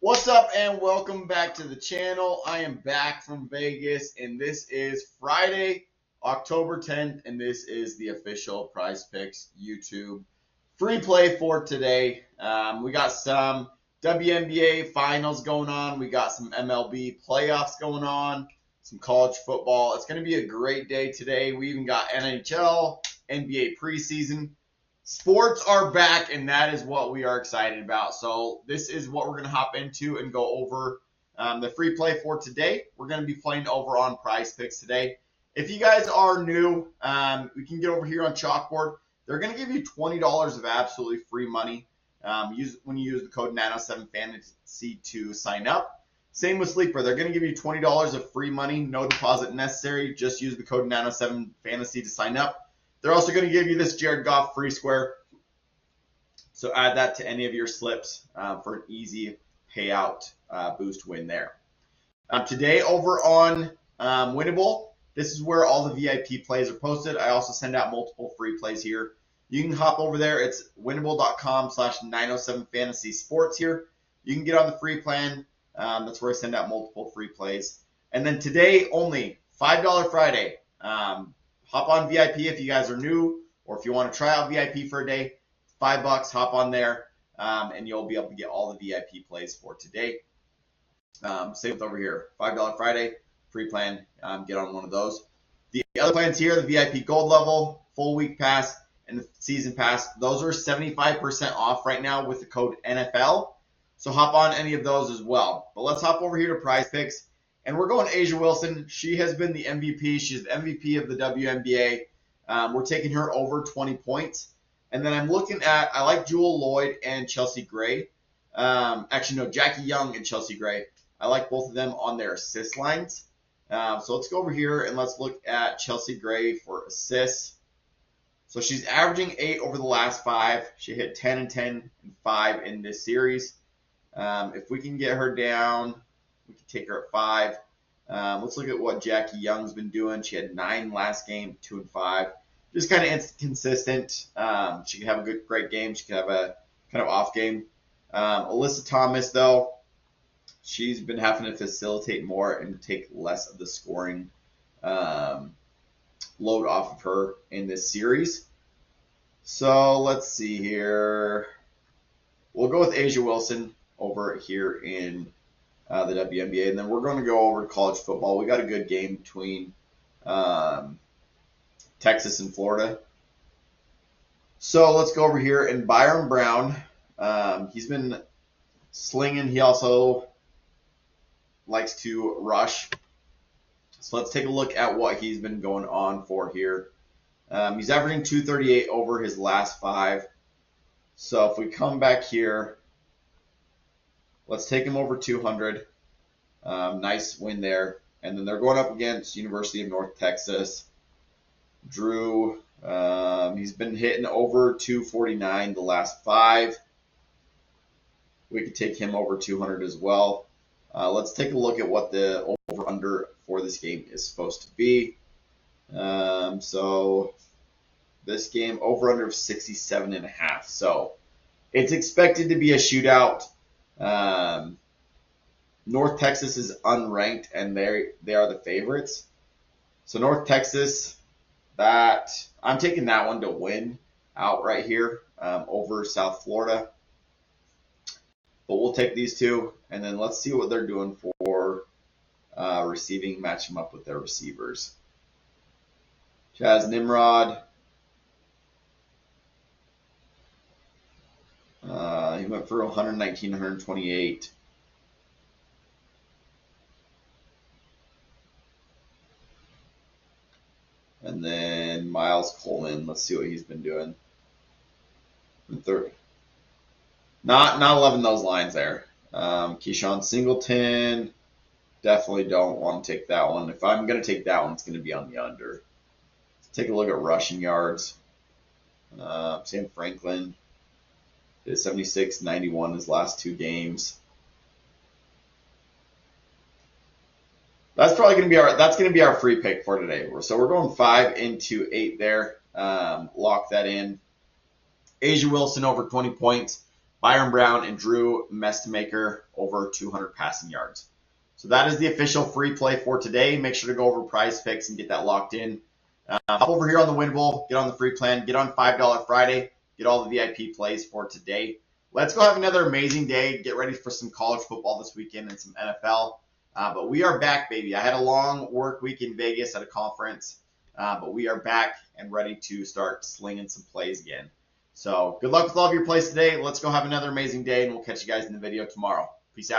What's up and welcome back to the channel. I am back from Vegas and this is Friday, October 10th, and this is the official Prizepicks YouTube free play for today. We got some WNBA finals going on. We got some MLB playoffs going on, some college football. It's going to be a great day today. We even got NHL, NBA preseason. Sports are back, and that is what we are excited about. So this is what we're going to hop into and go over the free play for today. We're going to be playing over on Prizepicks today. If you guys are new, we can get over here on Chalkboard. They're going to give you $20 of absolutely free money when you use the code Nano7Fantasy to sign up. Same with Sleeper. They're going to give you $20 of free money, no deposit necessary. Just use the code Nano7Fantasy to sign up. They're also going to give you this Jared Goff free square. So add that to any of your slips for an easy payout boost win there. Today over on Winible, this is where all the VIP plays are posted. I also send out multiple free plays here. You can hop over there. It's winnable.com/907fantasy sports here. You can get on the free plan. That's where I send out multiple free plays. And then today only, $5 Friday. Hop on VIP if you guys are new, or if you want to try out VIP for a day, $5, hop on there, and you'll be able to get all the VIP plays for today. Same with over here, $5 Friday, free plan, get on one of those. The other plans here, the VIP Gold level, full week pass, and the season pass, those are 75% off right now with the code NFL. So hop on any of those as well. But let's hop over here to Prizepicks. And we're going A'ja Wilson. She has been the MVP. She's the MVP of the WNBA. We're taking her over 20 points. And then I'm looking at, I like Jewel Lloyd and Chelsea Gray. Actually, no, Jackie Young and Chelsea Gray. I like both of them on their assist lines. So let's go over here and let's look at Chelsea Gray for assists. So she's averaging 8 over the last 5. She hit 10 and 10 and 5 in this series. If we can get her down, we can take her at 5. Let's look at what Jackie Young's been doing. She had 9 last game, 2 and 5. Just kind of inconsistent. She could have a great game. She could have a kind of off game. Alyssa Thomas, though, she's been having to facilitate more and take less of the scoring load off of her in this series. So let's see here. We'll go with A'ja Wilson over here in the WNBA, and then we're going to go over to college football. We got a good game between Texas and Florida. So let's go over here, and Byron Brown, he's been slinging. He also likes to rush. So let's take a look at what he's been going on for here. He's averaging 238 over his last 5. So if we come back here, let's take him over 200. Nice win there. And then they're going up against University of North Texas. Drew, he's been hitting over 249 the last 5. We could take him over 200 as well. Let's take a look at what the over-under for this game is supposed to be. So this game, over-under of 67.5. So it's expected to be a shootout. North Texas is unranked, and they are the favorites. So North Texas, that I'm taking that one to win out right here over South Florida. But we'll take these two, and then let's see what they're doing for receiving. Match them up with their receivers. Chaz Nimrod. He went for 119, 128. And then Miles Coleman, let's see what he's been doing. Not loving those lines there. Keyshawn Singleton, definitely don't want to take that one. If I'm going to take that one, it's going to be on the under. Let's take a look at rushing yards. Sam Franklin did 76, 91 his last 2 games. That's probably going to be our free pick for today. So we're going 5 into 8 there. Lock that in. A'ja Wilson over 20 points. Byron Brown, and Drew Mestemaker over 200 passing yards. So that is the official free play for today. Make sure to go over Prizepicks and get that locked in. Hop over here on the Winible, get on the free plan, get on $5 Friday, get all the VIP plays for today. Let's go have another amazing day. Get ready for some college football this weekend and some NFL. But we are back, baby. I had a long work week in Vegas at a conference, but we are back and ready to start slinging some plays again. So good luck with all of your plays today. Let's go have another amazing day, and we'll catch you guys in the video tomorrow. Peace out.